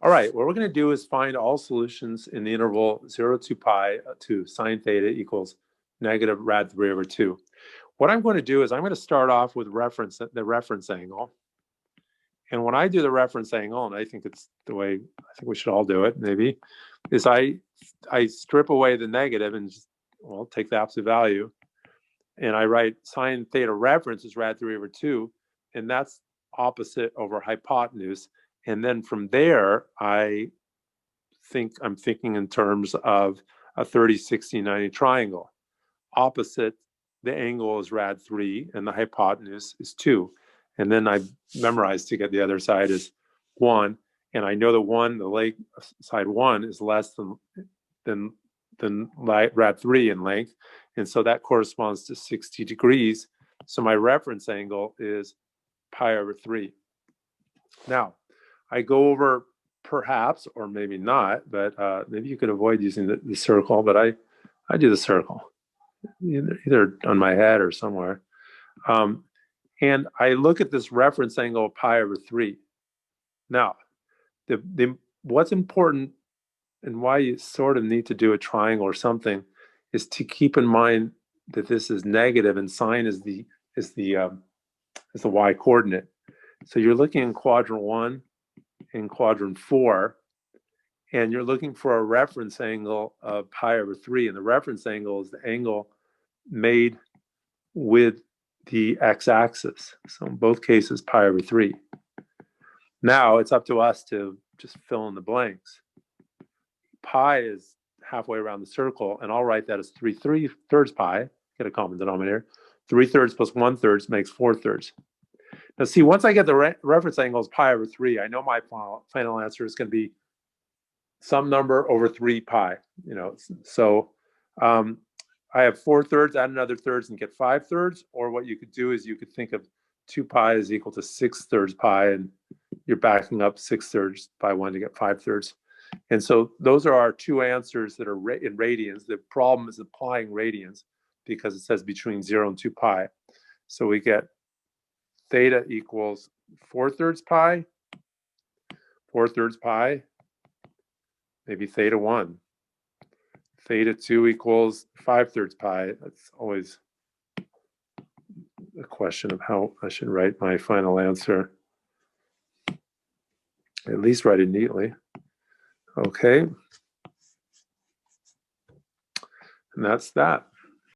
All right, what we're going to do is find all solutions in the interval 0 to pi to sine theta equals negative rad 3 over 2. What I'm going to do is I'm going to start off with the reference angle. And when I do the reference angle, and I think it's the way I think we should all do it, maybe, is I strip away the negative and just, well, take the absolute value. And I write sine theta reference is rad 3 over 2. And that's opposite over hypotenuse. And then from there, I'm thinking in terms of a 30, 60, 90 triangle. Opposite the angle is rad 3 and the hypotenuse is 2. And then I memorized to get the other side is 1. And I know the leg side 1 is less than rad 3 in length. And so that corresponds to 60 degrees. So my reference angle is pi over 3. Now, I go over perhaps, or maybe not, but maybe you could avoid using the circle, but I do the circle, either on my head or somewhere. And I look at this reference angle of pi over 3. Now, what's important and why you sort of need to do a triangle or something is to keep in mind that this is negative and sine is the y coordinate. So you're looking in quadrant 1 and quadrant 4, and you're looking for a reference angle of pi over 3, and the reference angle is the angle made with the x-axis. So in both cases, pi over 3. Now it's up to us to just fill in the blanks. Pi is halfway around the circle, and I'll write that as 3/3 pi, get a common denominator. 3/3 plus 1/3 makes 4/3. Now see, once I get the reference angle as pi over 3, I know my final answer is going to be some number over 3 pi. So I have 4/3, add another thirds and get 5/3. Or what you could do is you could think of 2 pi is equal to 6/3 pi, and you're backing up 6/3 by 1 to get 5/3. And so those are our two answers that are in radians. The problem is applying radians because it says between 0 and 2 pi. So we get theta equals 4/3 pi, 4/3 pi, maybe theta 1. Theta 2 equals 5/3 pi. That's always a question of how I should write my final answer. At least write it neatly. Okay. And that's that.